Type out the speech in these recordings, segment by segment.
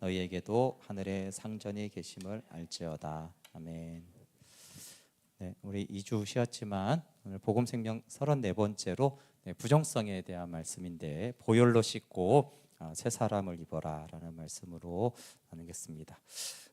너희에게도 하늘의 상전이 계심을 알지어다. 아멘. 네, 우리 2주 쉬었지만 오늘 복음생명 34번째로 부정성에 대한 말씀인데, 보혈로 씻고 새 사람을 입어라 라는 말씀으로 나누겠습니다.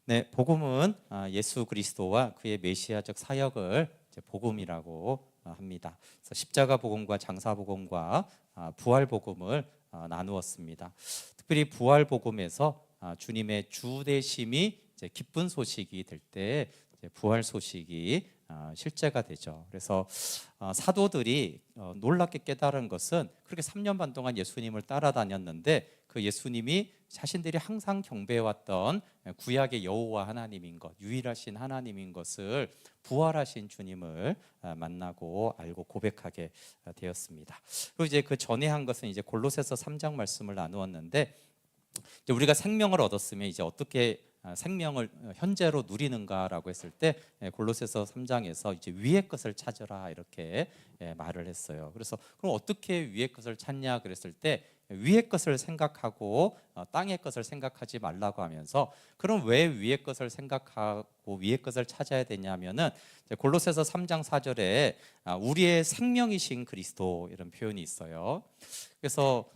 네, 복음은 예수 그리스도와 그의 메시아적 사역을 복음이라고 합니다. 그래서 십자가 복음과 장사 복음과 부활 복음을 나누었습니다. 특별히 부활 복음에서 주님의 주 되심이 기쁜 소식이 될 때 부활 소식이 실제가 되죠. 그래서 사도들이 놀랍게 깨달은 것은, 그렇게 3년 반 동안 예수님을 따라다녔는데 그 예수님이 자신들이 항상 경배해왔던 구약의 여호와 하나님인 것, 유일하신 하나님인 것을 부활하신 주님을 만나고 알고 고백하게 되었습니다. 그리고 이제 그 전에 한 것은 이제 골로새서 3장 말씀을 나누었는데, 이제 우리가 생명을 얻었으면 이제 어떻게 생명을 현재로 누리는가라고 했을 때 골로새서 3장에서 이제 위의 것을 찾으라 이렇게 말을 했어요. 그래서 그럼 어떻게 위의 것을 찾냐 그랬을 때, 위의 것을 생각하고 땅의 것을 생각하지 말라고 하면서, 그럼 왜 위의 것을 생각하고 위의 것을 찾아야 되냐면은 골로새서 3장 4절에 우리의 생명이신 그리스도 이런 표현이 있어요. 그래서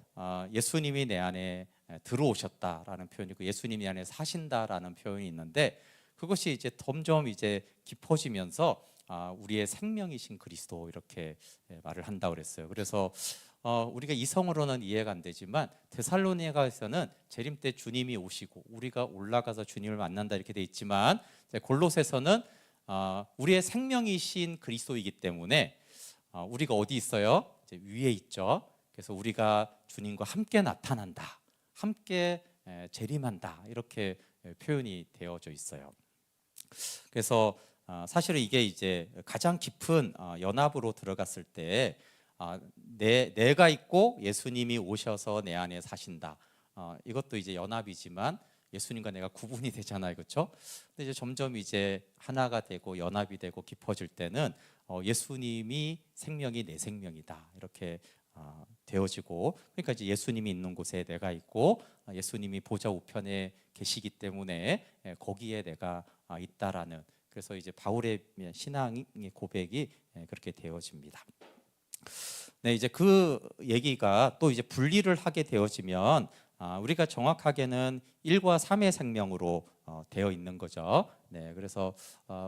예수님이 내 안에 들어오셨다라는 표현이고 예수님이 안에 사신다라는 표현이 있는데, 그것이 이제 점점 이제 깊어지면서 우리의 생명이신 그리스도 이렇게 말을 한다고 그랬어요. 그래서 우리가 이성으로는 이해가 안 되지만 데살로니가에서는 재림 때 주님이 오시고 우리가 올라가서 주님을 만난다 이렇게 돼 있지만, 골로새서는 우리의 생명이신 그리스도이기 때문에 우리가 어디 있어요? 이제 위에 있죠. 그래서 우리가 주님과 함께 나타난다, 함께 재림한다 이렇게 표현이 되어져 있어요. 그래서 사실은 이게 이제 가장 깊은 연합으로 들어갔을 때 내가 있고 예수님이 오셔서 내 안에 사신다, 이것도 이제 연합이지만 예수님과 내가 구분이 되잖아요, 그렇죠? 근데 이제 점점 이제 하나가 되고 연합이 되고 깊어질 때는 예수님이 생명이 내 생명이다 이렇게 되어지고, 그러니까 이제 예수님이 있는 곳에 내가 있고 예수님이 보좌 우편에 계시기 때문에 거기에 내가 있다라는, 그래서 이제 바울의 신앙의 고백이 그렇게 되어집니다. 네, 이제 그 얘기가 또 이제 분리를 하게 되어지면 우리가 정확하게는 1과 3의 생명으로 되어 있는 거죠. 네, 그래서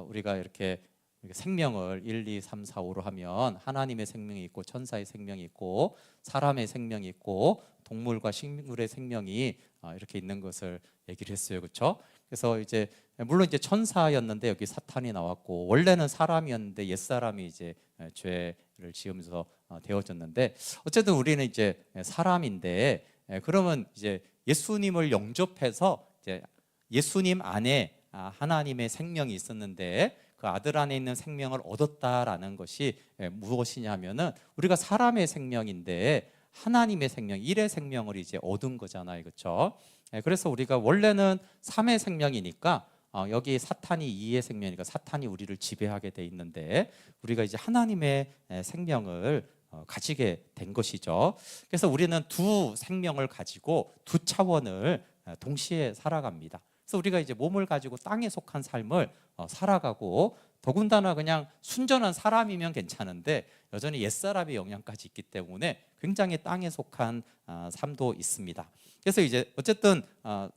우리가 이렇게 생명을 1, 2, 3, 4, 5로 하면 하나님의 생명이 있고 천사의 생명이 있고 사람의 생명이 있고 동물과 식물의 생명이 이렇게 있는 것을 얘기를 했어요, 그렇죠? 그래서 이제 물론 이제 천사였는데 여기 사탄이 나왔고, 원래는 사람이었는데 옛사람이 이제 죄를 지으면서 되어졌는데, 어쨌든 우리는 이제 사람인데, 그러면 이제 예수님을 영접해서 이제 예수님 안에 하나님의 생명이 있었는데 그 아들 안에 있는 생명을 얻었다라는 것이 무엇이냐면은, 우리가 사람의 생명인데 하나님의 생명, 일의 생명을 이제 얻은 거잖아요, 그렇죠? 그래서 우리가 원래는 3의 생명이니까 여기 사탄이 2의 생명이니까 사탄이 우리를 지배하게 돼 있는데, 우리가 이제 하나님의 생명을 가지게 된 것이죠. 그래서 우리는 두 생명을 가지고 두 차원을 동시에 살아갑니다. 그래서 우리가 이제 몸을 가지고 땅에 속한 삶을 살아가고, 더군다나 그냥 순전한 사람이면 괜찮은데 여전히 옛사람의 영향까지 있기 때문에 굉장히 땅에 속한 삶도 있습니다. 그래서 이제 어쨌든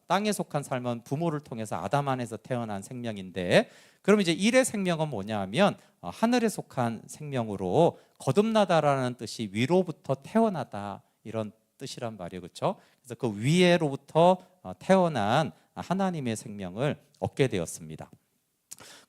땅에 속한 삶은 부모를 통해서 아담 안에서 태어난 생명인데, 그럼 이제 일의 생명은 뭐냐 하면 하늘에 속한 생명으로, 거듭나다라는 뜻이 위로부터 태어나다 이런 뜻이란 말이에요, 그렇죠? 그래서 그 위에로부터 태어난 하나님의 생명을 얻게 되었습니다.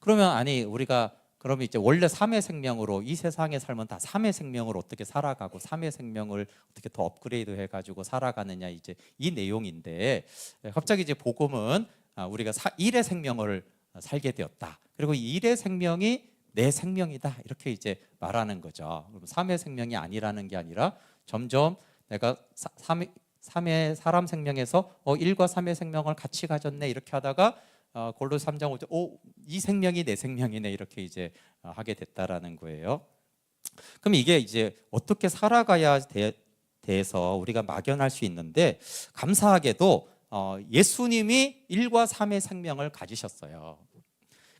그러면 아니 우리가 그러면 이제 원래 3의 생명으로 이 세상의 삶은 다 3의 생명으로 어떻게 살아가고 3의 생명을 어떻게 더 업그레이드 해가지고 살아가느냐, 이제 이 내용인데, 갑자기 이제 복음은 우리가 1의 생명을 살게 되었다, 그리고 이 1의 생명이 내 생명이다 이렇게 이제 말하는 거죠. 3의 생명이 아니라는 게 아니라 점점 내가 3의 사람 생명에서 1과 3의 생명을 같이 가졌네 이렇게 하다가 골로새 3장 5절 이 생명이 내 생명이네 이렇게 이제 하게 됐다라는 거예요. 그럼 이게 이제 어떻게 살아가야 대해서 우리가 막연할 수 있는데, 감사하게도 예수님이 1과 3의 생명을 가지셨어요.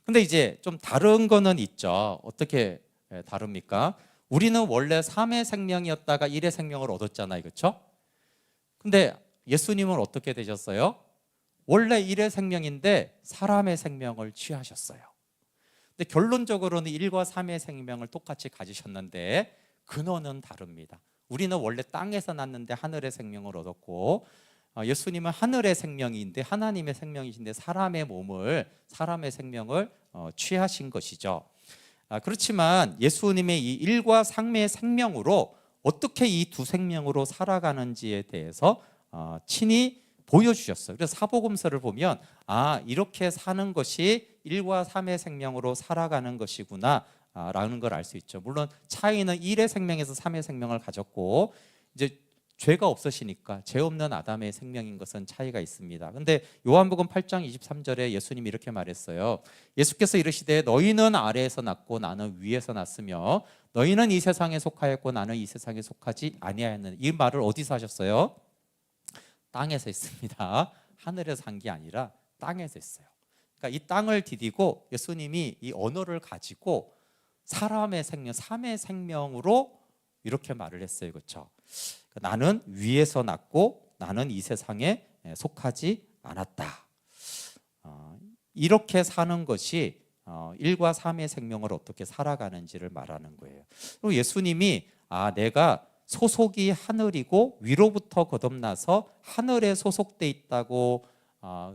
근데 이제 좀 다른 거는 있죠. 어떻게 다릅니까? 우리는 원래 3의 생명이었다가 1의 생명을 얻었잖아요. 그렇죠? 근데 예수님은 어떻게 되셨어요? 원래 1의 생명인데 사람의 생명을 취하셨어요. 근데 결론적으로는 1과 3의 생명을 똑같이 가지셨는데 근원은 다릅니다. 우리는 원래 땅에서 났는데 하늘의 생명을 얻었고, 예수님은 하늘의 생명인데 하나님의 생명이신데 사람의 생명을 취하신 것이죠. 그렇지만 예수님의 이 1과 3의 생명으로 어떻게 이 두 생명으로 살아가는지에 대해서 친히 보여주셨어요. 그래서 사복음서를 보면 이렇게 사는 것이 1과 3의 생명으로 살아가는 것이구나 라는 걸 알 수 있죠. 물론 차이는 1의 생명에서 3의 생명을 가졌고, 이제 죄가 없으시니까 죄 없는 아담의 생명인 것은 차이가 있습니다. 근데 요한복음 8장 23절에 예수님이 이렇게 말했어요. 예수께서 이르시되 너희는 아래에서 났고 나는 위에서 났으며 너희는 이 세상에 속하였고 나는 이 세상에 속하지 아니하였느니. 이 말을 어디서 하셨어요? 땅에서 했습니다. 하늘에서 한 게 아니라 땅에서 했어요. 그러니까 이 땅을 디디고 예수님이 이 언어를 가지고 사람의 생명, 3의 생명으로 이렇게 말을 했어요. 그렇죠? 나는 위에서 났고 나는 이 세상에 속하지 않았다. 이렇게 사는 것이 1과 3의 생명을 어떻게 살아가는지를 말하는 거예요. 그리고 예수님이 내가 소속이 하늘이고 위로부터 거듭나서 하늘에 소속돼 있다고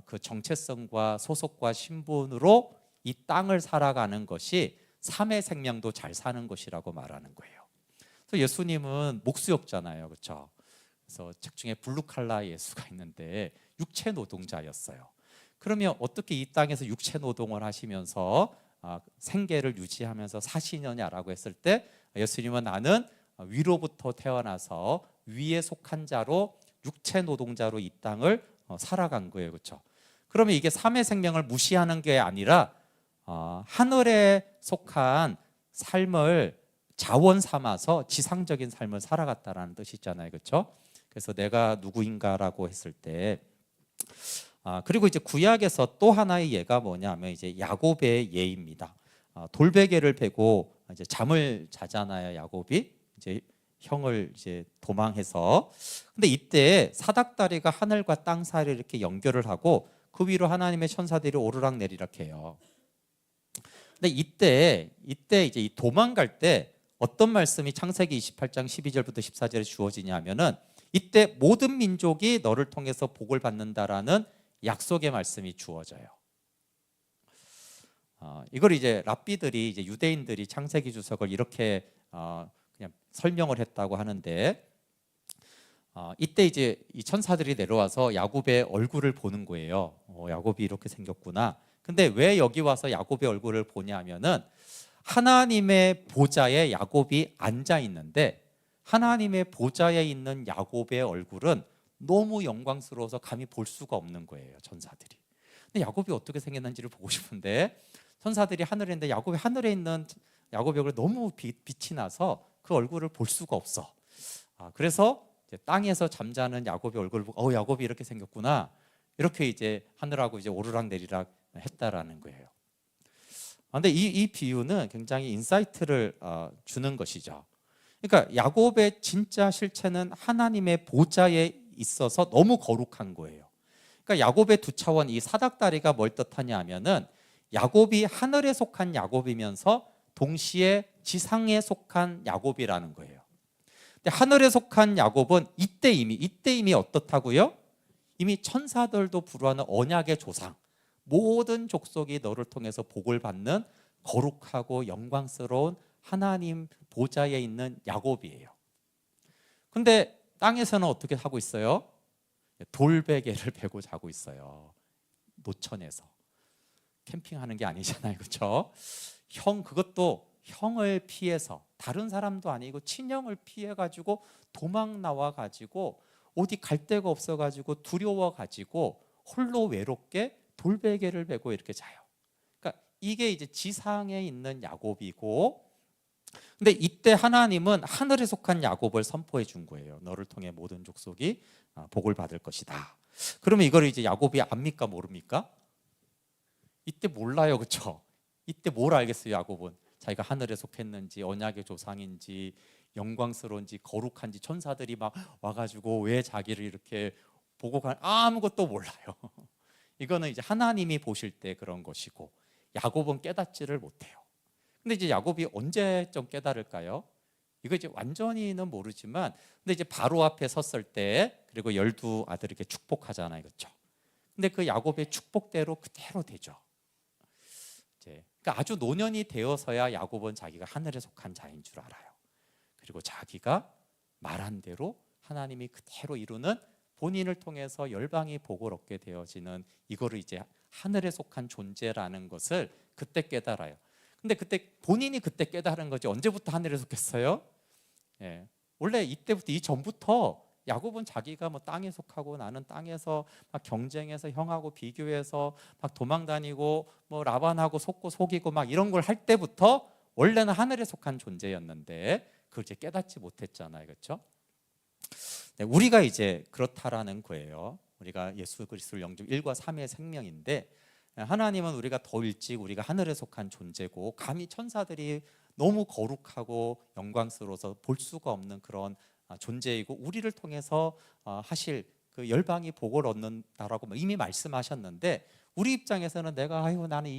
그 정체성과 소속과 신분으로 이 땅을 살아가는 것이 3의 생명도 잘 사는 것이라고 말하는 거예요. 그래서 예수님은 목수였잖아요. 그렇죠? 그래서 책 중에 블루칼라 예수가 있는데 육체 노동자였어요. 그러면 어떻게 이 땅에서 육체 노동을 하시면서 생계를 유지하면서 사시느냐라고 했을 때 예수님은 나는 위로부터 태어나서 위에 속한 자로 육체 노동자로 이 땅을 살아간 거예요. 그렇죠? 그러면 이게 3의 생명을 무시하는 게 아니라 하늘에 속한 삶을 자원 삼아서 지상적인 삶을 살아갔다라는 뜻이 있잖아요. 그렇죠? 그래서 내가 누구인가라고 했을 때 그리고 이제 구약에서 또 하나의 예가 뭐냐면 이제 야곱의 예입니다. 돌베개를 베고 이제 잠을 자잖아요. 야곱이 이제 형을 이제 도망해서. 근데 이때 사닥다리가 하늘과 땅 사이를 이렇게 연결을 하고 그 위로 하나님의 천사들이 오르락 내리락 해요. 근데 이때 이제 이 도망갈 때 어떤 말씀이 창세기 28장 12절부터 14절에 주어지냐면은 이때 모든 민족이 너를 통해서 복을 받는다라는 약속의 말씀이 주어져요. 이걸 이제 랍비들이 이제 유대인들이 창세기 주석을 이렇게 그냥 설명을 했다고 하는데 이때 이제 이 천사들이 내려와서 야곱의 얼굴을 보는 거예요. 야곱이 이렇게 생겼구나. 근데 왜 여기 와서 야곱의 얼굴을 보냐면은 하나님의 보좌에 야곱이 앉아 있는데 하나님의 보좌에 있는 야곱의 얼굴은 너무 영광스러워서 감히 볼 수가 없는 거예요. 천사들이. 근데 야곱이 어떻게 생겼는지를 보고 싶은데 천사들이 하늘에 있는데 야곱이 하늘에 있는 야곱의 얼굴에 너무 빛이 나서 그 얼굴을 볼 수가 없어. 그래서 이제 땅에서 잠자는 야곱의 얼굴을 보고 야곱이 이렇게 생겼구나. 이렇게 이제 하늘하고 이제 오르락 내리락 했다라는 거예요. 그런데 이 비유는 굉장히 인사이트를 주는 것이죠. 그러니까 야곱의 진짜 실체는 하나님의 보좌에 있어서 너무 거룩한 거예요. 그러니까 야곱의 두 차원 이 사닥다리가 뭘 뜻하냐 하면은 야곱이 하늘에 속한 야곱이면서 동시에 지상에 속한 야곱이라는 거예요. 근데 하늘에 속한 야곱은 이때 이미 어떻다고요? 이미 천사들도 부르하는 언약의 조상, 모든 족속이 너를 통해서 복을 받는 거룩하고 영광스러운 하나님 보좌에 있는 야곱이에요. 근데 땅에서는 어떻게 하고 있어요? 돌베개를 베고 자고 있어요. 노천에서. 캠핑하는 게 아니잖아요. 그렇죠? 그것도 형을 피해서 다른 사람도 아니고 친형을 피해 가지고 도망 나와 가지고 어디 갈 데가 없어 가지고 두려워 가지고 홀로 외롭게 돌베개를 베고 이렇게 자요. 그러니까 이게 이제 지상에 있는 야곱이고, 근데 이때 하나님은 하늘에 속한 야곱을 선포해 준 거예요. 너를 통해 모든 족속이 복을 받을 것이다. 그러면 이걸 이제 야곱이 압니까 모릅니까? 이때 몰라요, 그렇죠? 이때 뭘 알겠어요, 야곱은? 자기가 하늘에 속했는지 언약의 조상인지 영광스러운지 거룩한지 천사들이 막 와가지고 왜 자기를 이렇게 보고 아무것도 몰라요. 이거는 이제 하나님이 보실 때 그런 것이고 야곱은 깨닫지를 못해요. 근데 이제 야곱이 언제쯤 깨달을까요? 이거 이제 완전히는 모르지만 근데 이제 바로 앞에 섰을 때 그리고 12아들에게 축복하잖아요, 그렇죠? 근데 그 야곱의 축복대로 그대로 되죠. 이제 그러니까 아주 노년이 되어서야 야곱은 자기가 하늘에 속한 자인 줄 알아요. 그리고 자기가 말한 대로 하나님이 그대로 이루는 본인을 통해서 열방이 복을 얻게 되어지는 이거를 이제 하늘에 속한 존재라는 것을 그때 깨달아요. 근데 그때 본인이 그때 깨달은 거지 언제부터 하늘에 속했어요? 예. 원래 이때부터 이전부터 야곱은 자기가 뭐 땅에 속하고 나는 땅에서 막 경쟁해서 형하고 비교해서 막 도망다니고 뭐 라반하고 속고 속이고 막 이런 걸 할 때부터 원래는 하늘에 속한 존재였는데 그걸 이제 깨닫지 못했잖아요, 그렇죠? 네, 우리가 이제 그렇다라는 거예요. 우리가 예수 그리스도를 영접 1과 3의 생명인데 하나님은 우리가 더 일찍 우리가 하늘에 속한 존재고 감히 천사들이 너무 거룩하고 영광스러워서 볼 수가 없는 그런 존재이고 우리를 통해서 하실 그 열방이 복을 얻는다라고 이미 말씀하셨는데 우리 입장에서는 내가 나는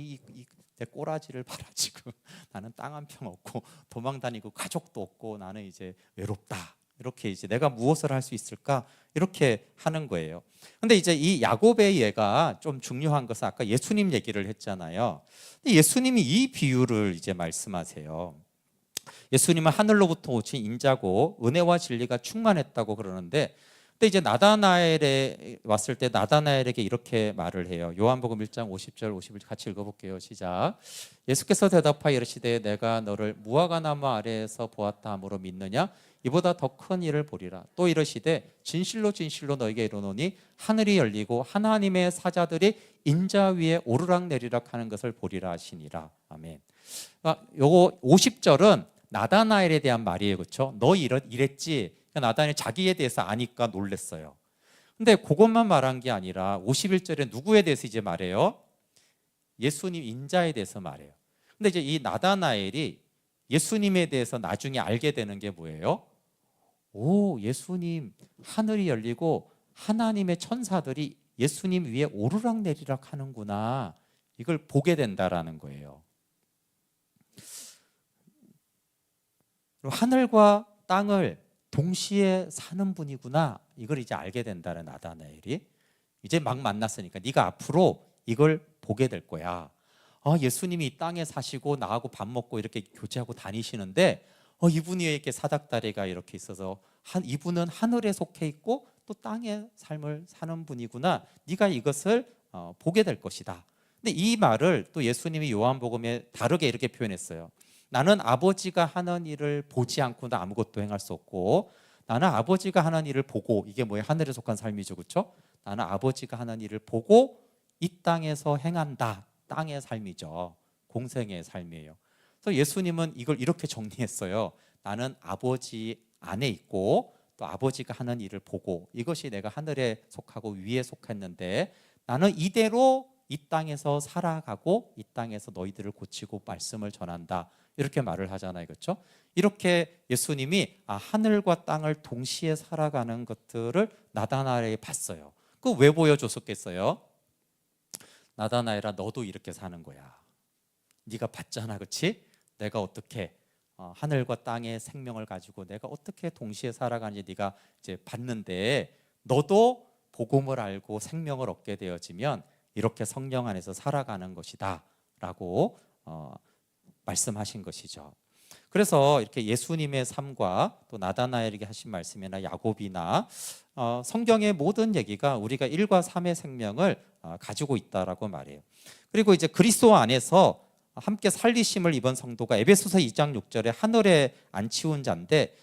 내 꼬라지를 봐라 지금 나는 땅 한 평 없고 도망다니고 가족도 없고 나는 이제 외롭다 이렇게 이제 내가 무엇을 할 수 있을까 이렇게 하는 거예요. 근데 이제 이 야곱의 예가 좀 중요한 것은 아까 예수님 얘기를 했잖아요. 근데 예수님이 이 비유를 이제 말씀하세요. 예수님은 하늘로부터 오신 인자고 은혜와 진리가 충만했다고 그러는데 근데 이제 나다나엘에 왔을 때 나다나엘에게 이렇게 말을 해요. 요한복음 1장 50절 51절 같이 읽어볼게요. 시작. 예수께서 대답하여 이르시되 내가 너를 무화과나무 아래에서 보았다 함으로 믿느냐? 이보다 더 큰 일을 보리라. 또 이르시되 진실로 진실로 너에게 이르노니 하늘이 열리고 하나님의 사자들이 인자 위에 오르락내리락 하는 것을 보리라 하시니라. 아멘. 요거 50절은 나다나엘에 대한 말이에요, 그렇죠? 너 이랬지. 나다나엘이 자기에 대해서 아니까 놀랬어요. 근데 그것만 말한 게 아니라 51절에 누구에 대해서 이제 말해요? 예수님 인자에 대해서 말해요. 근데 이제 이 나다나엘이 예수님에 대해서 나중에 알게 되는 게 뭐예요? 오, 예수님 하늘이 열리고 하나님의 천사들이 예수님 위에 오르락내리락 하는구나. 이걸 보게 된다라는 거예요. 하늘과 땅을 동시에 사는 분이구나. 이걸 이제 알게 된다는 나다나엘이 이제 막 만났으니까 네가 앞으로 이걸 보게 될 거야. 예수님이 이 땅에 사시고 나하고 밥 먹고 이렇게 교제하고 다니시는데 이분이 이렇게 사닥다리가 이렇게 있어서 이분은 하늘에 속해 있고 또 땅의 삶을 사는 분이구나. 네가 이것을 보게 될 것이다. 근데 이 말을 또 예수님이 요한복음에 다르게 이렇게 표현했어요. 나는 아버지가 하는 일을 보지 않고는 아무것도 행할 수 없고 나는 아버지가 하는 일을 보고 이게 뭐예요? 하늘에 속한 삶이죠, 그렇죠? 나는 아버지가 하는 일을 보고 이 땅에서 행한다. 땅의 삶이죠. 공생의 삶이에요. 그래서 예수님은 이걸 이렇게 정리했어요. 나는 아버지 안에 있고 또 아버지가 하는 일을 보고 이것이 내가 하늘에 속하고 위에 속했는데 나는 이대로 이 땅에서 살아가고 이 땅에서 너희들을 고치고 말씀을 전한다. 이렇게 말을 하잖아요, 그렇죠? 이렇게 예수님이 하늘과 땅을 동시에 살아가는 것들을 나다나엘에게 봤어요. 그 왜 보여줬었겠어요? 나다나엘아, 너도 이렇게 사는 거야. 네가 봤잖아, 그렇지? 내가 어떻게 하늘과 땅의 생명을 가지고 내가 어떻게 동시에 살아가는지 네가 이제 봤는데 너도 복음을 알고 생명을 얻게 되어지면 이렇게 성령 안에서 살아가는 것이다라고 말씀하신 것이죠. 그래서 이렇게 예수님의 삶과 또 나다나엘에게 하신 말씀이나 야곱이나 성경의 모든 얘기가 우리가 1과 3의 생명을 가지고 있다라고 말해요. 그리고 이제 그리스도 안에서 함께 살리심을 입은 성도가 에베소서 2장 6절에 하늘에 안 치운 자인데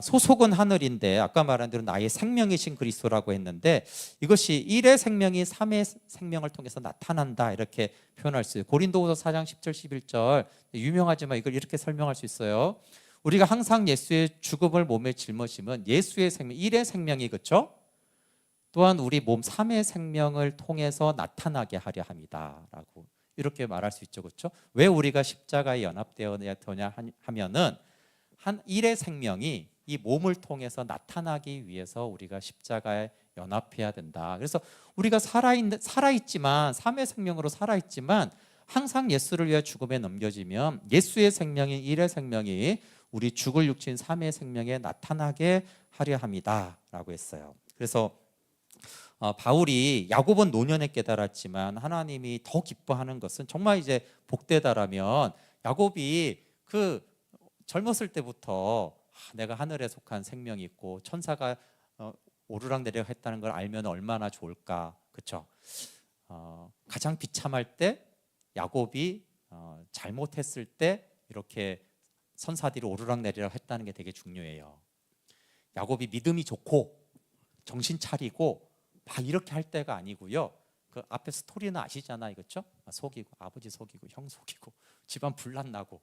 소속은 하늘인데 아까 말한 대로 나의 생명이신 그리스도라고 했는데 이것이 1의 생명이 3의 생명을 통해서 나타난다 이렇게 표현할 수 있어요. 고린도후서 4장 10절 11절 유명하지만 이걸 이렇게 설명할 수 있어요. 우리가 항상 예수의 죽음을 몸에 짊어지면 예수의 생명 1의 생명이 그렇죠? 또한 우리 몸 삼의 생명을 통해서 나타나게 하려 함이다라고 이렇게 말할 수 있죠. 그렇죠? 왜 우리가 십자가에 연합되어야 되냐 하면은 한 일의 생명이 이 몸을 통해서 나타나기 위해서 우리가 십자가에 연합해야 된다. 그래서 우리가 살아있지만 삼의 생명으로 살아있지만 항상 예수를 위해 죽음에 넘겨지면 예수의 생명인 일의 생명이 우리 죽을 육체인 삼의 생명에 나타나게 하려 합니다라고 했어요. 그래서 바울이 야곱은 노년에 깨달았지만 하나님이 더 기뻐하는 것은 정말 이제 복되다라면 야곱이 그 젊었을 때부터 내가 하늘에 속한 생명이 있고 천사가 오르락내리락 했다는 걸 알면 얼마나 좋을까, 그렇죠? 가장 비참할 때 야곱이 잘못했을 때 이렇게 선사들이 오르락내리락 했다는 게 되게 중요해요. 야곱이 믿음이 좋고 정신 차리고 막 이렇게 할 때가 아니고요. 그 앞에 스토리는 아시잖아요, 그렇죠? 속이고 아버지 속이고 형 속이고 집안 분란 나고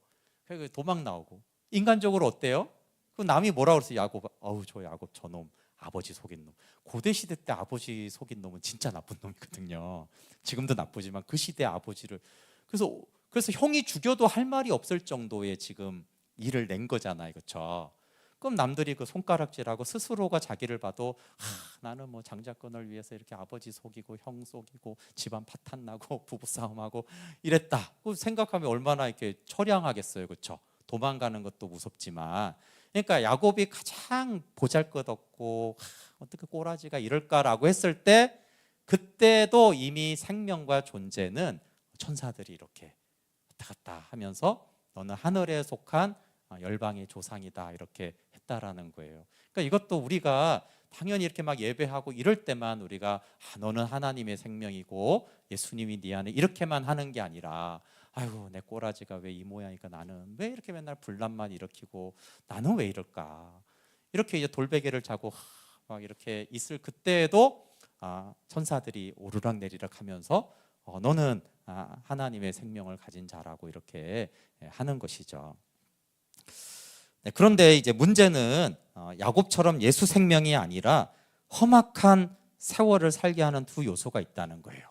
도망 나오고 인간적으로 어때요? 그 남이 뭐라 그랬어요? 야곱, 어우 저 야곱 저놈 아버지 속인 놈. 고대 시대 때 아버지 속인 놈은 진짜 나쁜 놈이거든요. 지금도 나쁘지만 그 시대 아버지를 그래서 형이 죽여도 할 말이 없을 정도의 지금 일을 낸 거잖아요, 그렇죠? 그럼 남들이 그 손가락질하고 스스로가 자기를 봐도 나는 뭐 장자권을 위해서 이렇게 아버지 속이고 형 속이고 집안 파탄 나고 부부 싸움하고 이랬다. 그 생각하면 얼마나 이렇게 처량하겠어요, 그렇죠? 도망가는 것도 무섭지만, 그러니까 야곱이 가장 보잘것없고 어떻게 꼬라지가 이럴까라고 했을 때 그때도 이미 생명과 존재는 천사들이 이렇게 왔다 갔다 하면서 너는 하늘에 속한 열방의 조상이다 이렇게 했다라는 거예요. 그러니까 이것도 우리가 당연히 이렇게 막 예배하고 이럴 때만 우리가 너는 하나님의 생명이고 예수님이 네 안에 이렇게만 하는 게 아니라 아이고 내 꼬라지가 왜 이 모양이니까 나는 왜 이렇게 맨날 분란만 일으키고 나는 왜 이럴까 이렇게 이제 돌베개를 자고 막 이렇게 있을 그때에도 천사들이 오르락내리락 하면서 너는 하나님의 생명을 가진 자라고 이렇게 하는 것이죠. 네, 그런데 이제 문제는 야곱처럼 예수 생명이 아니라 험악한 세월을 살게 하는 두 요소가 있다는 거예요.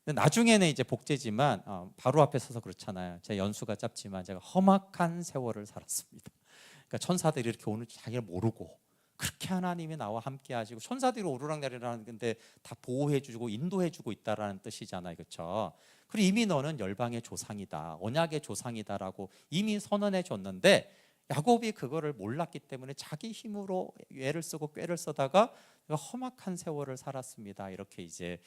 나중에는 이제 복제지만 바로 앞에 서서 그렇잖아요. 제 연수가 짧지만 제가 험악한 세월을 살았습니다. 그러니까 천사들이 이렇게 오는 줄 자기를 모르고 그렇게 하나님이 나와 함께 하시고 천사들이 오르락내리락 하는데 다 보호해주고 인도해주고 있다라는 뜻이잖아요, 그렇죠? 그리고 이미 너는 열방의 조상이다, 언약의 조상이다라고 이미 선언해 줬는데 야곱이 그거를 몰랐기 때문에 자기 힘으로 애를 쓰고 꾀를 쓰다가 험악한 세월을 살았습니다. 이렇게 이제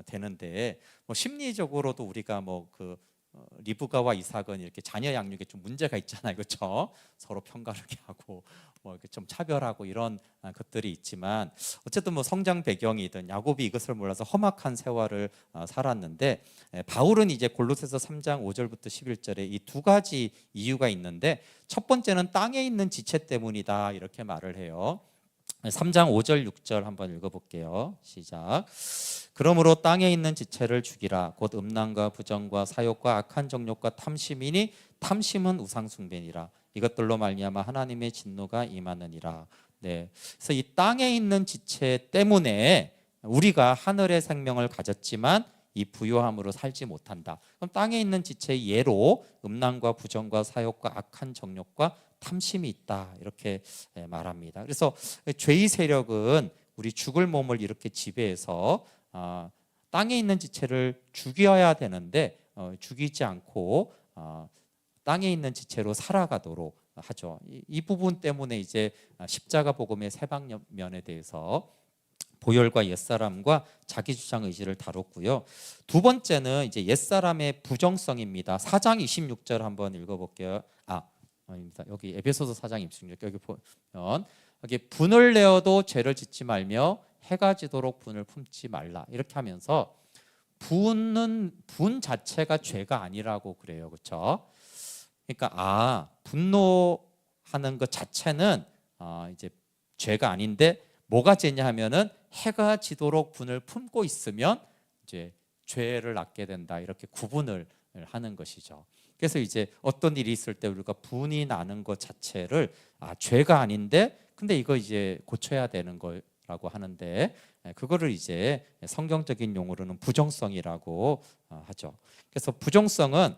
되는데 뭐 심리적으로도 우리가 그 리브가와 이삭은 이렇게 자녀 양육에 좀 문제가 있잖아요, 그렇죠? 서로 편가르게 하고 뭐 이렇게 좀 차별하고 이런 것들이 있지만 어쨌든 뭐 성장 배경이든 야곱이 이것을 몰라서 험악한 세월을 살았는데 바울은 이제 골로새서 3장 5절부터 11절에 이 두 가지 이유가 있는데 첫 번째는 땅에 있는 지체 때문이다 이렇게 말을 해요. 3장 5절 6절 한번 읽어볼게요. 시작. 그러므로 땅에 있는 지체를 죽이라. 곧 음란과 부정과 사욕과 악한 정욕과 탐심이니 탐심은 우상 숭배니라. 이것들로 말미암아 하나님의 진노가 임하느니라. 네. 그래서 이 땅에 있는 지체 때문에 우리가 하늘의 생명을 가졌지만 이 부요함으로 살지 못한다. 그럼 땅에 있는 지체의 예로 음란과 부정과 사욕과 악한 정욕과 탐심이 있다 이렇게 말합니다. 그래서 죄의 세력은 우리 죽을 몸을 이렇게 지배해서 땅에 있는 지체를 죽여야 되는데 죽이지 않고 땅에 있는 지체로 살아가도록 하죠. 이 부분 때문에 이제 십자가 복음의 세 방면에 대해서 보혈과 옛사람과 자기 주장 의지를 다뤘고요. 두 번째는 이제 옛사람의 부정성입니다. 4장 26절 한번 읽어볼게요. 아닙니다. 여기 에베소서 4장 26절 여기 보면 여기 분을 내어도 죄를 짓지 말며 해가 지도록 분을 품지 말라 이렇게 하면서 분 자체가 죄가 아니라고 그래요, 그렇죠? 그러니까 분노하는 것 자체는 이제 죄가 아닌데 뭐가 죄냐 하면은 해가 지도록 분을 품고 있으면 이제 죄를 낳게 된다 이렇게 구분을 하는 것이죠. 그래서 이제 어떤 일이 있을 때 우리가 분이 나는 것 자체를 죄가 아닌데 근데 이거 이제 고쳐야 되는 라고 하는데, 그거를 이제 성경적인 용어로는 부정성이라고 하죠. 그래서 부정성은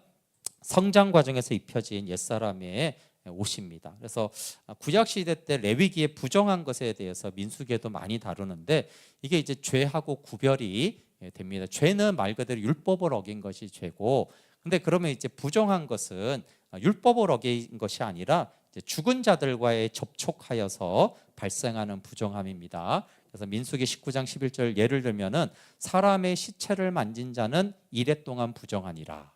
성장 과정에서 입혀진 옛사람의 옷입니다. 그래서 구약 시대 때 레위기에 부정한 것에 대해서 민수기에도 많이 다루는데, 이게 이제 죄하고 구별이 됩니다. 죄는 말 그대로 율법을 어긴 것이 죄고, 근데 그러면 이제 부정한 것은 율법을 어긴 것이 아니라 이제 죽은 자들과의 접촉하여서 발생하는 부정함입니다. 그래서 민수기 19장 11절 예를 들면은 사람의 시체를 만진 자는 이레 동안 부정하니라.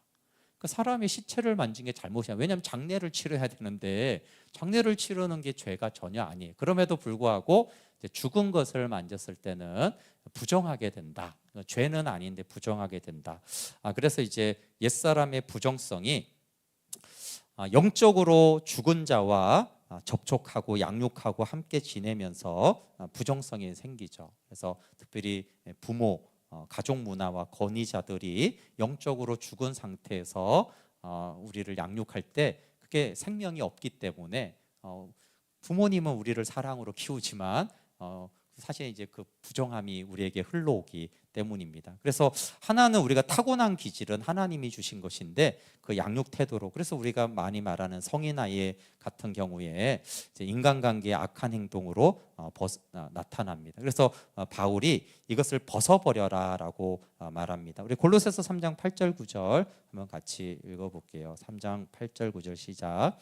그 사람의 시체를 만진 게 잘못이야. 왜냐하면 장례를 치러야 되는데 장례를 치르는 게 죄가 전혀 아니에요. 그럼에도 불구하고 이제 죽은 것을 만졌을 때는 부정하게 된다. 죄는 아닌데 부정하게 된다. 그래서 이제 옛사람의 부정성이 영적으로 죽은 자와 접촉하고 양육하고 함께 지내면서 부정성이 생기죠. 그래서 특별히 부모, 가족 문화와 권위자들이 영적으로 죽은 상태에서 우리를 양육할 때 그게 생명이 없기 때문에 부모님은 우리를 사랑으로 키우지만 사실 이제 그 부정함이 우리에게 흘러오기 때문입니다. 그래서 하나는 우리가 타고난 기질은 하나님이 주신 것인데 그 양육 태도로, 그래서 우리가 많이 말하는 성인 아이 같은 경우에 이제 인간관계의 악한 행동으로 나타납니다. 그래서 바울이 이것을 벗어버려라라고 말합니다. 우리 골로새서 3장 8절 9절 한번 같이 읽어볼게요. 3장 8절 9절 시작.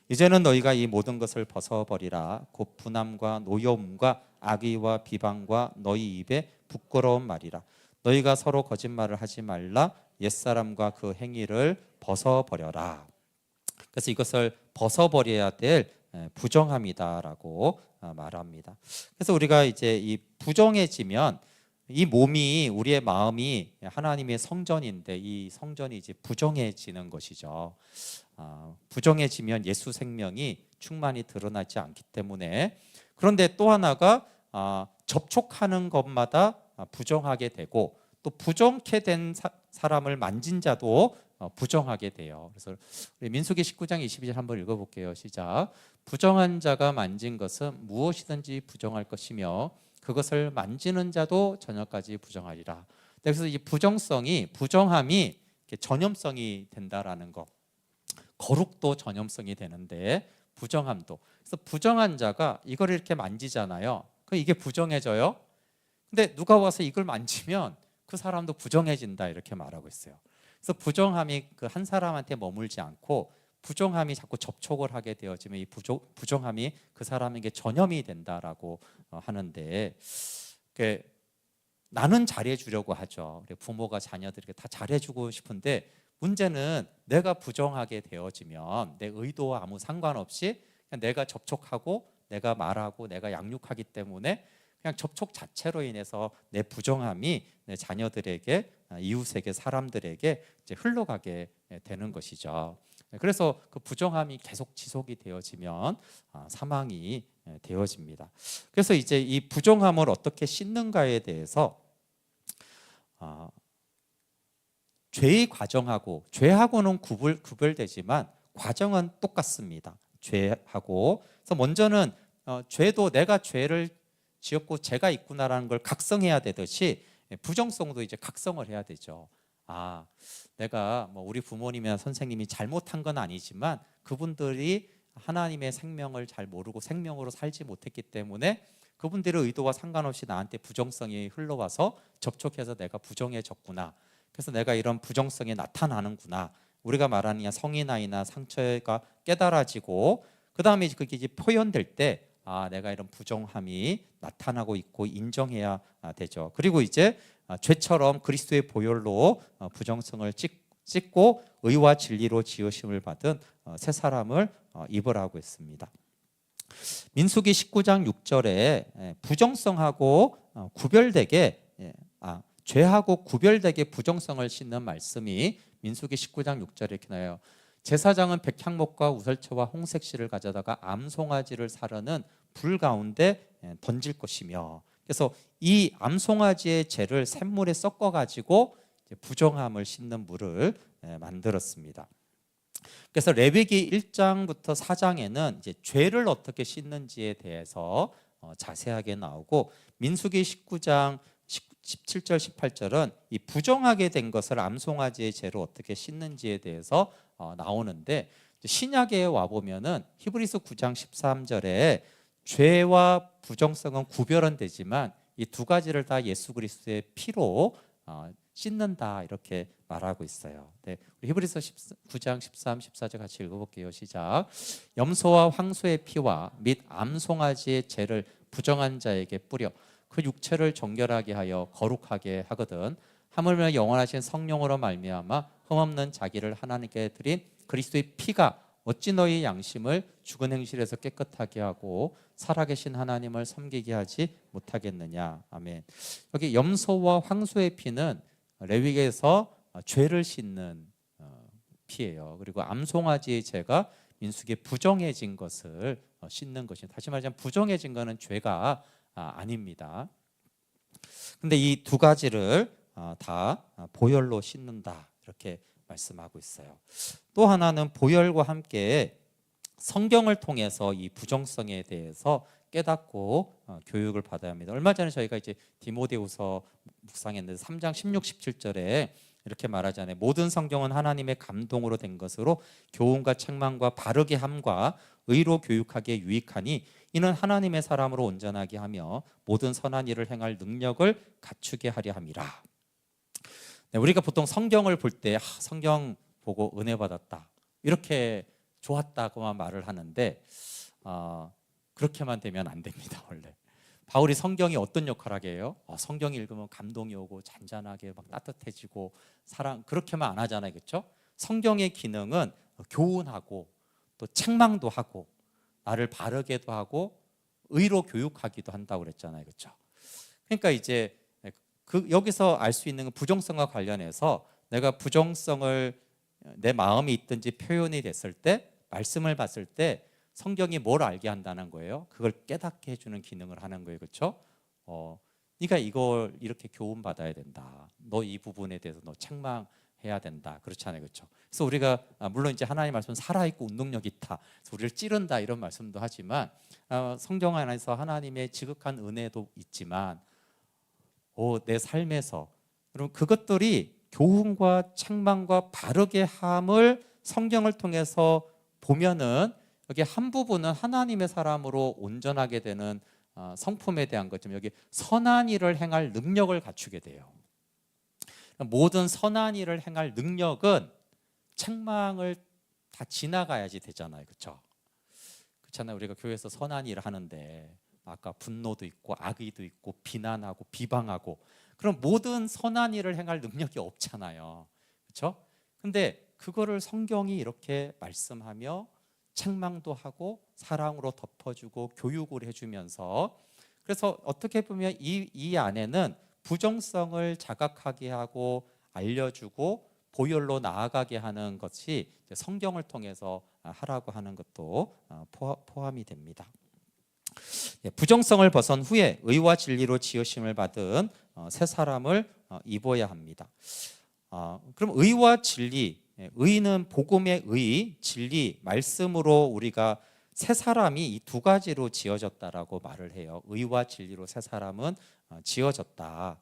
이제는 너희가 이 모든 것을 벗어버리라. 곧 분함과 노여움과 악의와 비방과 너희 입에 부끄러운 말이라. 너희가 서로 거짓말을 하지 말라. 옛사람과 그 행위를 벗어버려라. 그래서 이것을 벗어버려야 될 부정함이다라고 말합니다. 그래서 우리가 이제 이 부정해지면 이 몸이, 우리의 마음이 하나님의 성전인데 이 성전이 이제 부정해지는 것이죠. 부정해지면 예수 생명이 충만히 드러나지 않기 때문에. 그런데 또 하나가 접촉하는 것마다 부정하게 되고, 또 부정케 된 사람을 만진 자도 부정하게 돼요. 그래서 우리 민수기 19장 22절 한번 읽어볼게요. 시작. 부정한 자가 만진 것은 무엇이든지 부정할 것이며 그것을 만지는 자도 저녁까지 부정하리라. 그래서 이 부정함이 전염성이 된다라는 것. 거룩도 전염성이 되는데 부정함도. 그래서 부정한 자가 이걸 이렇게 만지잖아요. 그럼 이게 부정해져요. 근데 누가 와서 이걸 만지면 그 사람도 부정해진다 이렇게 말하고 있어요. 그래서 부정함이 그 한 사람한테 머물지 않고 부정함이 자꾸 접촉을 하게 되어지면 이 부정함이 그 사람에게 전염이 된다라고 하는데, 나는 잘해주려고 하죠. 부모가 자녀들에게 다 잘해주고 싶은데 문제는 내가 부정하게 되어지면 내 의도와 아무 상관없이 그냥 내가 접촉하고 내가 말하고 내가 양육하기 때문에 그냥 접촉 자체로 인해서 내 부정함이 내 자녀들에게, 이웃에게, 사람들에게 이제 흘러가게 되는 것이죠. 그래서 그 부정함이 계속 지속이 되어지면 사망이 되어집니다. 그래서 이제 이 부정함을 어떻게 씻는가에 대해서 죄의 과정하고, 죄하고는 구별되지만 과정은 똑같습니다. 죄하고. 그래서 먼저는 죄도 내가 죄를 지었고 죄가 있구나라는 걸 각성해야 되듯이 부정성도 이제 각성을 해야 되죠. 내가 우리 부모님이나 선생님이 잘못한 건 아니지만 그분들이 하나님의 생명을 잘 모르고 생명으로 살지 못했기 때문에 그분들의 의도와 상관없이 나한테 부정성이 흘러와서 접촉해서 내가 부정해졌구나. 그래서 내가 이런 부정성이 나타나는구나. 우리가 말하는 성인 아이나 상처가 깨달아지고 그 다음에 그게 이제 표현될 때 내가 이런 부정함이 나타나고 있고 인정해야 되죠. 그리고 이제 죄처럼 그리스도의 보혈로 부정성을 씻고 의와 진리로 지으심을 받은 새 사람을 입으라고 했습니다. 민수기 19장 6절에 부정성하고 구별되게, 죄하고 구별되게 부정성을 씻는 말씀이 민수기 19장 6절에 이렇게 나와요. 제사장은 백향목과 우설초와 홍색실을 가져다가 암송아지를 사르는 불 가운데 던질 것이며, 그래서 이 암송아지의 재를 샘물에 섞어 가지고 부정함을 씻는 물을 만들었습니다. 그래서 레위기 1장부터 4장에는 이제 죄를 어떻게 씻는지에 대해서 자세하게 나오고, 민수기 19장 17절 18절은 이 부정하게 된 것을 암송아지의 죄로 어떻게 씻는지에 대해서 나오는데, 신약에 와 보면은 히브리서 9장 13절에 죄와 부정성은 구별은 되지만 이 두 가지를 다 예수 그리스도의 피로 씻는다, 이렇게 말하고 있어요. 네, 우리 히브리서 9장 13, 14절 같이 읽어볼게요. 시작. 염소와 황소의 피와 및 암송아지의 죄를 부정한 자에게 뿌려 그 육체를 정결하게 하여 거룩하게 하거든. 하물며 영원하신 성령으로 말미암아 흠없는 자기를 하나님께 드린 그리스도의 피가 어찌 너희 양심을 죽은 행실에서 깨끗하게 하고 살아계신 하나님을 섬기게 하지 못하겠느냐. 아멘. 여기 염소와 황소의 피는 레위기에서 죄를 씻는 피예요. 그리고 암송아지의 죄가 민수기에 부정해진 것을 씻는 것입니다. 다시 말하자면 부정해진 것은 죄가 아닙니다. 근데 이 두 가지를 다 보혈로 씻는다, 이렇게 말씀하고 있어요. 또 하나는 보혈과 함께 성경을 통해서 이 부정성에 대해서 깨닫고 교육을 받아야 합니다. 얼마 전에 저희가 이제 디모데후서 묵상했는데 3장 16, 17절에 이렇게 말하잖아요. 모든 성경은 하나님의 감동으로 된 것으로 교훈과 책망과 바르게 함과 의로 교육하기에 유익하니 이는 하나님의 사람으로 온전하게 하며 모든 선한 일을 행할 능력을 갖추게 하려 함이라. 네, 우리가 보통 성경을 볼 때 성경 보고 은혜 받았다, 이렇게 좋았다고만 말을 하는데 그렇게만 되면 안 됩니다. 원래 바울이 성경이 어떤 역할을 하게 해요? 성경 읽으면 감동이 오고 잔잔하게 막 따뜻해지고 사랑, 그렇게만 안 하잖아요. 그렇죠? 성경의 기능은 교훈하고 또 책망도 하고 나를 바르게도 하고 의로 교육하기도 한다고 그랬잖아요. 그렇죠? 그러니까 이제 여기서 알 수 있는 부정성과 관련해서 내가 부정성을 내 마음에 있든지 표현이 됐을 때, 말씀을 봤을 때 성경이 뭘 알게 한다는 거예요? 그걸 깨닫게 해주는 기능을 하는 거예요. 그렇죠? 네가 이걸 이렇게 교훈 받아야 된다. 너 이 부분에 대해서 너 책망해야 된다. 그렇잖아요. 그렇죠? 그래서 우리가 물론 이제 하나님 말씀 살아있고 운동력 있다, 그래서 우리를 찌른다, 이런 말씀도 하지만 성경 안에서 하나님의 지극한 은혜도 있지만 내 삶에서, 그럼 그것들이 교훈과 책망과 바르게 함을 성경을 통해서 보면은 여기 한 부분은 하나님의 사람으로 온전하게 되는 성품에 대한 것좀, 여기 선한 일을 행할 능력을 갖추게 돼요. 모든 선한 일을 행할 능력은 책망을 다 지나가야지 되잖아요. 그렇죠? 그렇잖아요. 우리가 교회에서 선한 일을 하는데 아까 분노도 있고 악의도 있고 비난하고 비방하고, 그럼 모든 선한 일을 행할 능력이 없잖아요. 그렇죠? 근데 그거를 성경이 이렇게 말씀하며 책망도 하고 사랑으로 덮어주고 교육을 해주면서, 그래서 어떻게 보면 이 안에는 부정성을 자각하게 하고 알려주고 보혈로 나아가게 하는 것이 성경을 통해서 하라고 하는 것도 포함이 됩니다. 부정성을 벗은 후에 의와 진리로 지으심을 받은 새 사람을 입어야 합니다. 그럼 의와 진리, 의는 복음의 의, 진리, 말씀으로 우리가 새 사람이 이 두 가지로 지어졌다라고 말을 해요. 의와 진리로 새 사람은 지어졌다.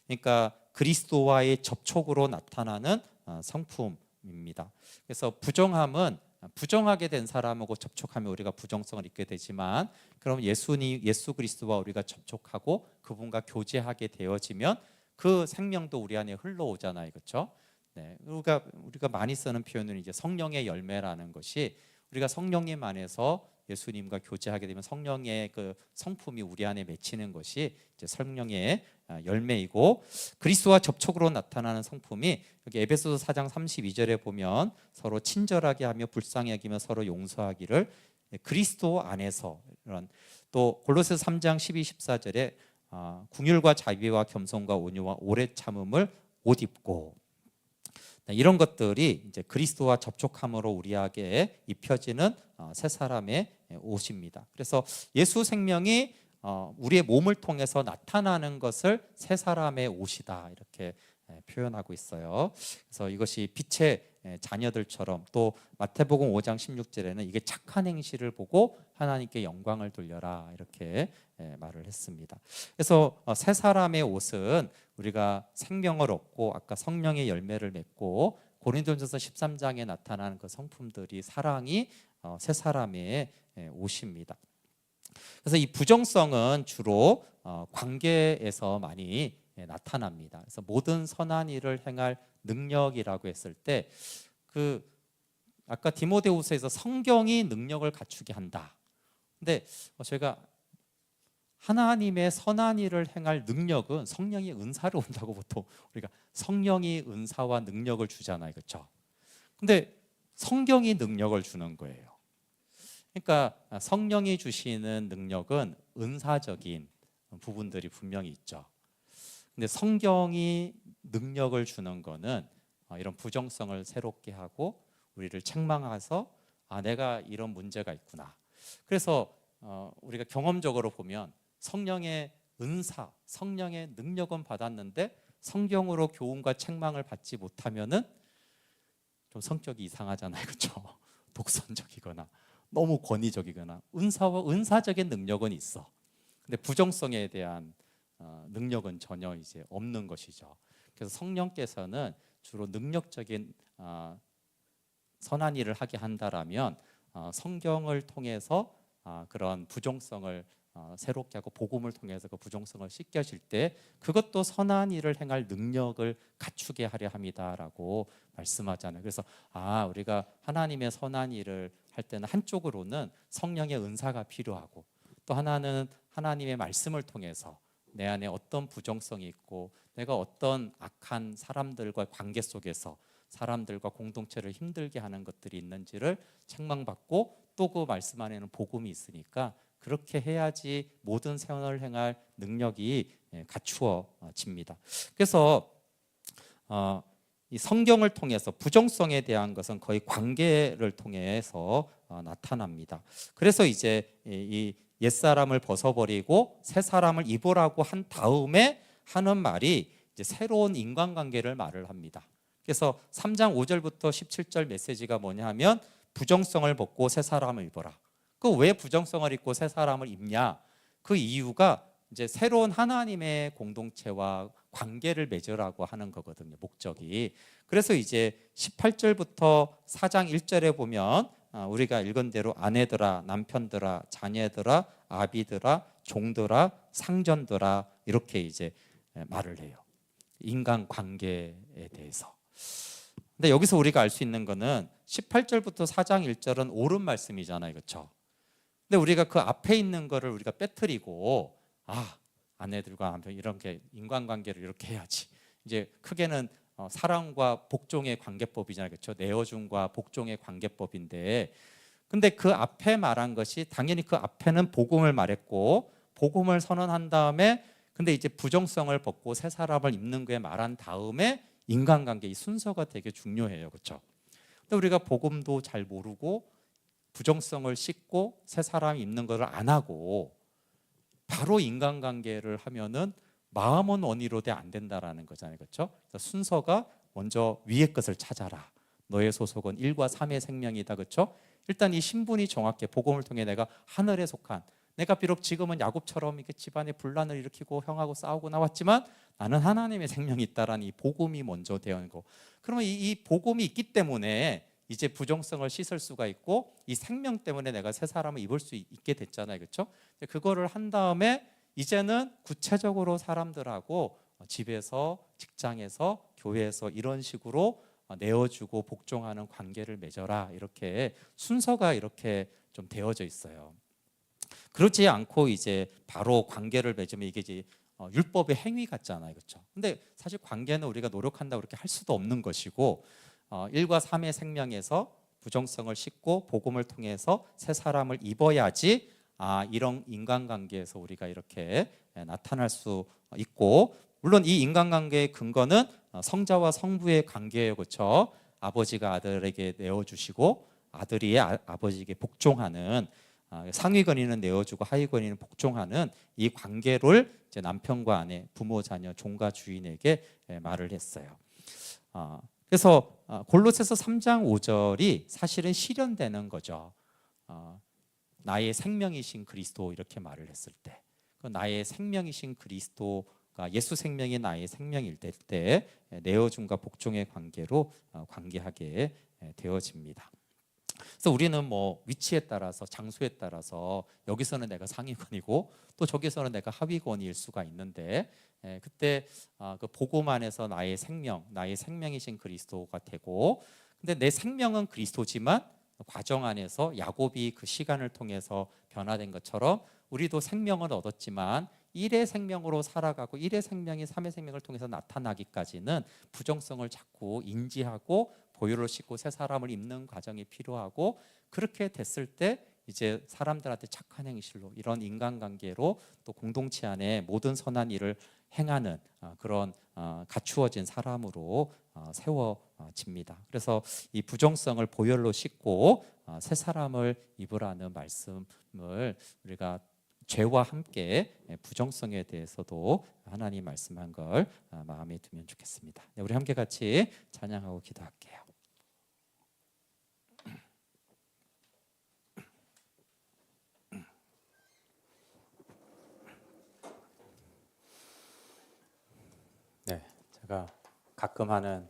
그러니까 그리스도와의 접촉으로 나타나는 성품입니다. 그래서 부정함은 부정하게 된 사람하고 접촉하면 우리가 부정성을 입게 되지만, 그럼 예수 그리스도와 우리가 접촉하고 그분과 교제하게 되어지면 그 생명도 우리 안에 흘러오잖아요. 그렇죠? 네, 우리가 많이 쓰는 표현은 이제 성령의 열매라는 것이, 우리가 성령님 안에서 예수님과 교제하게 되면 성령의 그 성품이 우리 안에 맺히는 것이 이제 성령의 열매이고, 그리스도와 접촉으로 나타나는 성품이 여기 에베소서 4장 32절에 보면 서로 친절하게 하며 불쌍히 여기며 서로 용서하기를 그리스도 안에서, 이런, 또 골로새서 3장 12, 14절에 긍휼과 자비와 겸손과 온유와 오래 참음을 옷 입고, 이런 것들이 이제 그리스도와 접촉함으로 우리에게 입혀지는 새 사람의 옷입니다. 그래서 예수 생명이 우리의 몸을 통해서 나타나는 것을 새 사람의 옷이다, 이렇게 표현하고 있어요. 그래서 이것이 빛의 자녀들처럼, 또 마태복음 5장 16절에는 이게 착한 행실을 보고 하나님께 영광을 돌려라 이렇게 말을 했습니다. 그래서 새 사람의 옷은 우리가 생명을 얻고 아까 성령의 열매를 맺고 고린도전서 13장에 나타나는 그 성품들이 사랑이 새 사람의 옷입니다. 그래서 이 부정성은 주로 관계에서 많이 나타납니다. 그래서 모든 선한 일을 행할 능력이라고 했을 때, 그 아까 디모데후서에서 성경이 능력을 갖추게 한다. 근데 저희가 하나님의 선한 일을 행할 능력은 성령이 은사로 온다고 보통 우리가 성령이 은사와 능력을 주잖아요, 그렇죠? 근데 성경이 능력을 주는 거예요. 그러니까 성령이 주시는 능력은 은사적인 부분들이 분명히 있죠. 근데 성경이 능력을 주는 거는 이런 부정성을 새롭게 하고 우리를 책망해서 내가 이런 문제가 있구나. 그래서 우리가 경험적으로 보면 성령의 은사, 성령의 능력은 받았는데 성경으로 교훈과 책망을 받지 못하면은 좀 성격이 이상하잖아요, 그렇죠? 독선적이거나 너무 권위적이거나 은사적인 능력은 있어. 근데 부정성에 대한 능력은 전혀 이제 없는 것이죠. 그래서 성령께서는 주로 능력적인 선한 일을 하게 한다라면 성경을 통해서 그런 부정성을 새롭게 하고 복음을 통해서 그 부정성을 씻겨질 때 그것도 선한 일을 행할 능력을 갖추게 하려 합니다라고 말씀하잖아요. 그래서 우리가 하나님의 선한 일을 할 때는 한쪽으로는 성령의 은사가 필요하고, 또 하나는 하나님의 말씀을 통해서 내 안에 어떤 부정성이 있고 내가 어떤 악한 사람들과 관계 속에서 사람들과 공동체를 힘들게 하는 것들이 있는지를 책망받고, 또 그 말씀 안에는 복음이 있으니까 그렇게 해야지 모든 선을 행할 능력이 갖추어집니다. 그래서 이 성경을 통해서 부정성에 대한 것은 거의 관계를 통해서 나타납니다. 그래서 이제 이 옛사람을 벗어버리고 새 사람을 입으라고 한 다음에 하는 말이 이제 새로운 인간관계를 말을 합니다. 그래서 3장 5절부터 17절 메시지가 뭐냐 하면 부정성을 벗고 새 사람을 입어라. 그 왜 부정성을 입고 새 사람을 입냐? 그 이유가 이제 새로운 하나님의 공동체와 관계를 맺으라고 하는 거거든요, 목적이. 그래서 이제 18절부터 4장 1절에 보면 우리가 읽은 대로 아내들아, 남편들아, 자녀들아, 아비들아, 종들아, 상전들아 이렇게 이제 말을 해요. 인간 관계에 대해서. 근데 여기서 우리가 알 수 있는 거는 18절부터 4장 1절은 옳은 말씀이잖아요, 그렇죠? 근데 우리가 그 앞에 있는 거를 우리가 빼뜨리고 아내들과 남편 이렇게 인간관계를 이렇게 해야지. 이제 크게는 사랑과 복종의 관계법이잖아요, 그렇죠? 내어줌과 복종의 관계법인데, 근데 그 앞에 말한 것이 당연히 그 앞에는 복음을 말했고 복음을 선언한 다음에, 근데 이제 부정성을 벗고 새 사람을 입는 거에 말한 다음에 인간관계, 이 순서가 되게 중요해요, 그렇죠? 근데 우리가 복음도 잘 모르고 부정성을 씻고 새 사람이 입는 것을 안 하고 바로 인간관계를 하면은 마음은 원이로되 안 된다라는 거잖아요, 그렇죠? 그래서 순서가 먼저 위의 것을 찾아라. 너의 소속은 1과 3의 생명이다, 그렇죠? 일단 이 신분이 정확해. 복음을 통해 내가 하늘에 속한, 내가 비록 지금은 야곱처럼 이렇게 집안에 분란을 일으키고 형하고 싸우고 나왔지만 나는 하나님의 생명이 있다라는 이 복음이 먼저 되는 거. 그러면 이 복음이 있기 때문에 이제 부정성을 씻을 수가 있고 이 생명 때문에 내가 새 사람을 입을 수 있게 됐잖아요, 그렇죠? 그거를 한 다음에 이제는 구체적으로 사람들하고 집에서, 직장에서, 교회에서 이런 식으로 내어주고 복종하는 관계를 맺어라. 이렇게 순서가 이렇게 좀 되어져 있어요. 그렇지 않고 이제 바로 관계를 맺으면 이게 이제 율법의 행위 같잖아요, 그렇죠? 근데 사실 관계는 우리가 노력한다고 그렇게 할 수도 없는 것이고 1과 3의 생명에서 부정성을 씻고 복음을 통해서 새 사람을 입어야지 이런 인간관계에서 우리가 이렇게 나타날 수 있고, 물론 이 인간관계의 근거는 성자와 성부의 관계예요, 그렇죠? 아버지가 아들에게 내어주시고 아들이 아버지에게 복종하는 상위 권위는 내어주고 하위 권위는 복종하는 이 관계를 이제 남편과 아내, 부모, 자녀, 종과 주인에게 말을 했어요. 그래서 골로새서 3장 5절이 사실은 실현되는 거죠. 나의 생명이신 그리스도 이렇게 말을 했을 때, 나의 생명이신 그리스도가 예수 생명이 나의 생명일 때 내어줌과 복종의 관계로 관계하게 되어집니다. 그래서 우리는 뭐 위치에 따라서 장소에 따라서 여기서는 내가 상위권이고 또 저기서는 내가 하위권일 수가 있는데 그때 그 복음 안에서 나의 생명이신 그리스도가 되고, 근데 내 생명은 그리스도지만 과정 안에서 야곱이 그 시간을 통해서 변화된 것처럼 우리도 생명을 얻었지만 1의 생명으로 살아가고 1의 생명이 3의 생명을 통해서 나타나기까지는 부정성을 자꾸 인지하고 보혈을 씻고 새 사람을 입는 과정이 필요하고, 그렇게 됐을 때 이제 사람들한테 착한 행실로 이런 인간관계로 또 공동체 안에 모든 선한 일을 행하는 그런 갖추어진 사람으로 세워집니다. 그래서 이 부정성을 보혈로 씻고 새 사람을 입으라는 말씀을 우리가 죄와 함께 부정성에 대해서도 하나님 말씀한 걸 마음에 두면 좋겠습니다. 네, 우리 함께 같이 찬양하고 기도할게요. 네, 제가 가끔 하는